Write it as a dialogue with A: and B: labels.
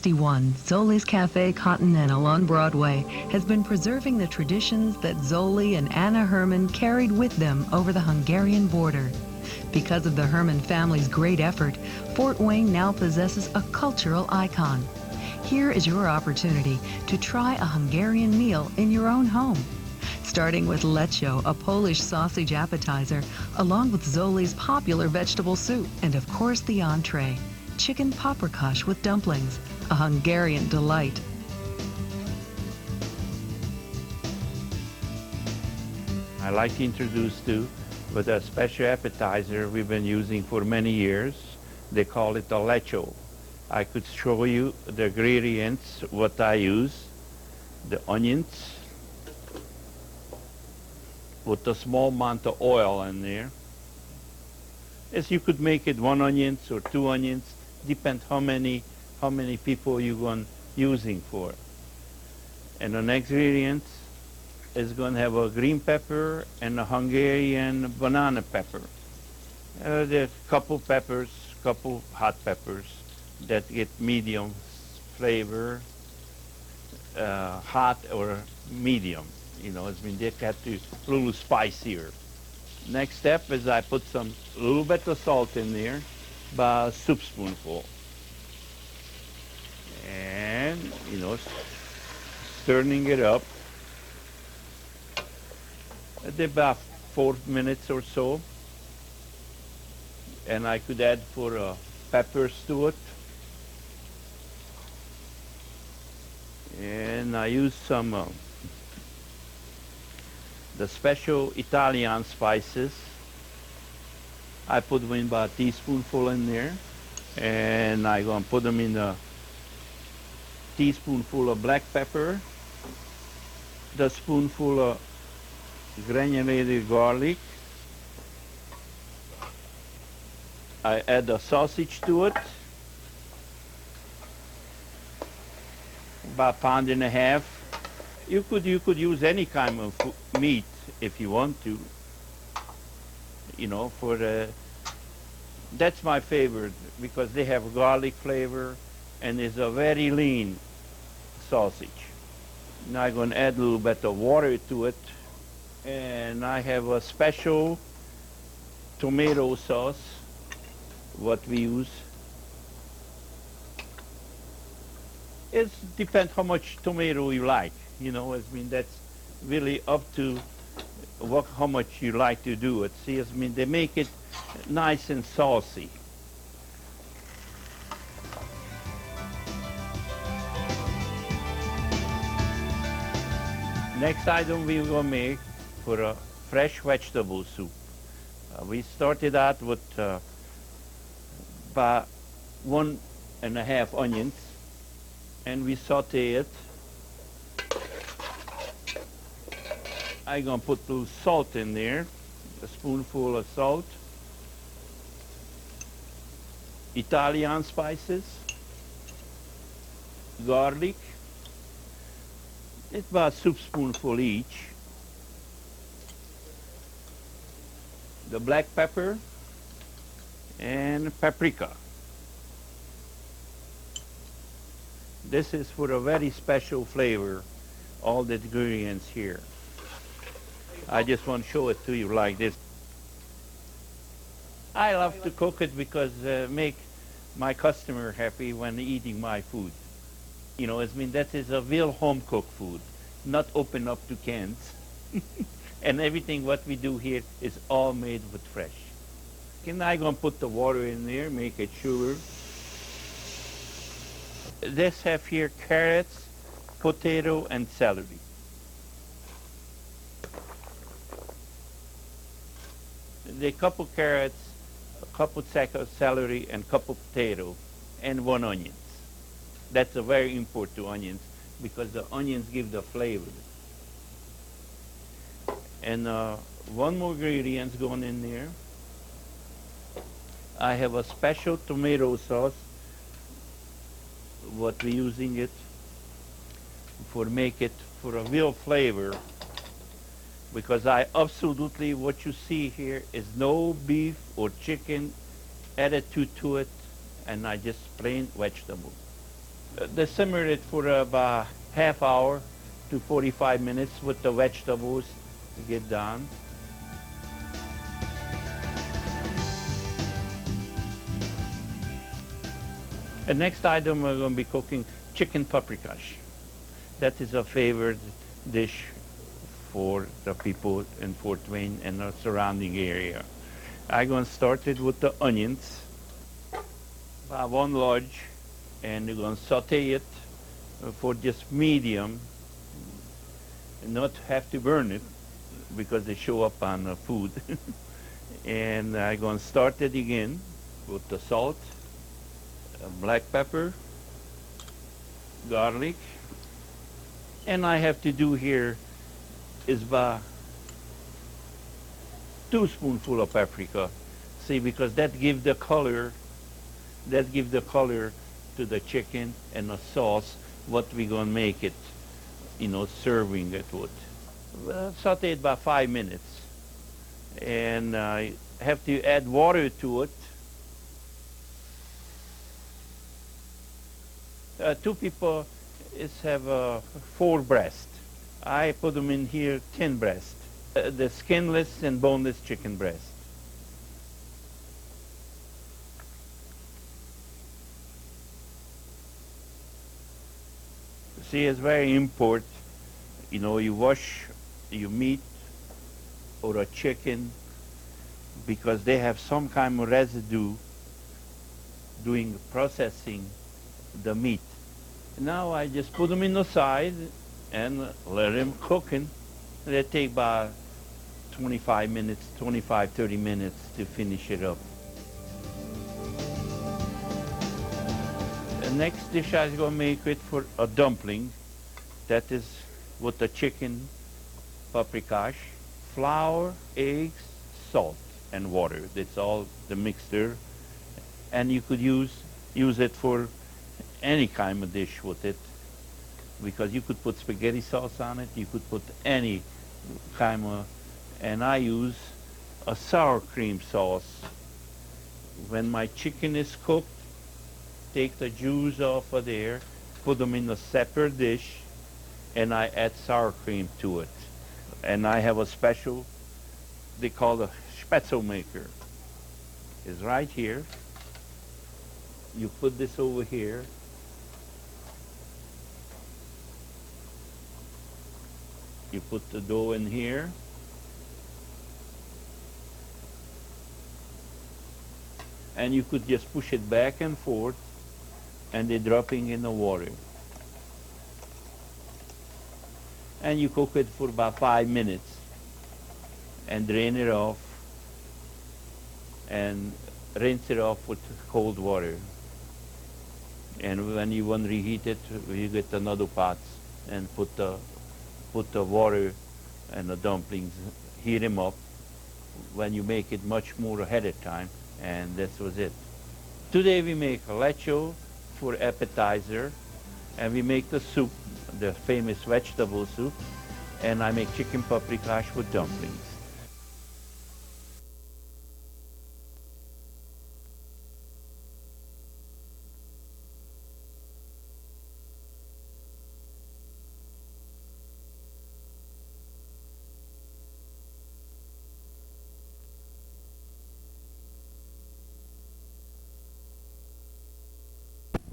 A: 1961, Zoli's Cafe Continental on Broadway has been preserving the traditions that Zoli and Anna Herman carried with them over the Hungarian border. Because of the Herman family's great effort, Fort Wayne now possesses a cultural icon. Here is your opportunity to try a Hungarian meal in your own home. Starting with Lesco, a Polish sausage appetizer, along with Zoli's popular vegetable soup, and of course the entree, Chicken Paprikash with dumplings, a Hungarian delight.
B: I like to introduce to with a special appetizer we've been using for many years. They call it a lecho. I could show you the ingredients, what I use. The onions, with a small amount of oil in there. Yes, you could make it 1 onion or 2 onions, depends how many people you're going using for. And the next ingredient is going to have a green pepper and a Hungarian banana pepper. There's a couple peppers, couple hot peppers that get medium flavor, hot or medium. You know, I mean, they got to a little spicier. Next step is I put a little bit of salt in there, about a soup spoonful. And, you know, stirring it up. About 4 minutes or so. And I could add peppers to it. And I use some the special Italian spices. I put them in about a teaspoonful in there. And I'm going to put them in a teaspoonful of black pepper, the spoonful of granulated garlic. I add the sausage to it, about 1.5 pounds. You could use any kind of meat if you want to. You know, that's my favorite because they have garlic flavor and it's a very lean sausage. Now I'm going to add a little bit of water to it, and I have a special tomato sauce, what we use. It depends how much tomato you like. You know, I mean, that's really up to how much you like to do it. See, I mean, they make it nice and saucy. Next item we're going to make for a fresh vegetable soup. We started out with about 1.5 onions, and we saute it. I'm going to put a little salt in there, a spoonful of salt, Italian spices, garlic, it's about a soup spoonful each, the black pepper, and paprika. This is for a very special flavor, all the ingredients here. I just want to show it to you like this. I love to cook it because make my customer happy when eating my food. You know, I mean, that is a real home-cooked food, not open up to cans. And everything what we do here is all made with fresh. And I'm going to put the water in there, make it sugar. This have here carrots, potato, and celery. A couple carrots, a couple sack of celery, and a couple potato, and 1 onion. That's a very important to onions because the onions give the flavor. And 1 more ingredient going in there. I have a special tomato sauce, what we're using it for make it for a real flavor. Because I absolutely, what you see here is no beef or chicken added to it, and I just plain vegetable. They simmer it for about half hour to 45 minutes with the vegetables to get done. The next item we're going to be cooking chicken paprikash. That is a favorite dish for the people in Fort Wayne and the surrounding area. I'm going to start it with the onions, about one large, and we're going to saute it for just medium, and not have to burn it because they show up on the food. And I'm going to start it again with the salt, black pepper, garlic, and I have to do here is about 2 spoonfuls of paprika. See, because that gives the color, to the chicken and the sauce, what we're going to make it, serving it with. Saute it about 5 minutes. And I have to add water to it. 2 people have 4 breasts. I put them in here 10 breasts. The skinless and boneless chicken breast. See, it's very important. You wash your meat or a chicken because they have some kind of residue doing processing the meat. Now I just put them in the side and let them cooking. They take about 25 minutes, 30 minutes to finish it up. The next dish I'm going to make it for a dumpling. That is with the chicken paprikash, flour, eggs, salt, and water. That's all the mixture. And you could use it for any kind of dish with it, because you could put spaghetti sauce on it, you could put any kind of, and I use a sour cream sauce. When my chicken is cooked, take the juice off of there, put them in a separate dish, and I add sour cream to it. And I have a special, they call the spetzel maker. It's right here. You put this over here. You put the dough in here. And you could just push it back and forth, and they're dropping in the water. And you cook it for about 5 minutes and drain it off and rinse it off with cold water. And when you want to reheat it, you get another pot and put the water and the dumplings, heat them up when you make it much more ahead of time, and that was it. Today we make a lecho for appetizer, and we make the soup, the famous vegetable soup, and I make chicken paprikash with dumplings.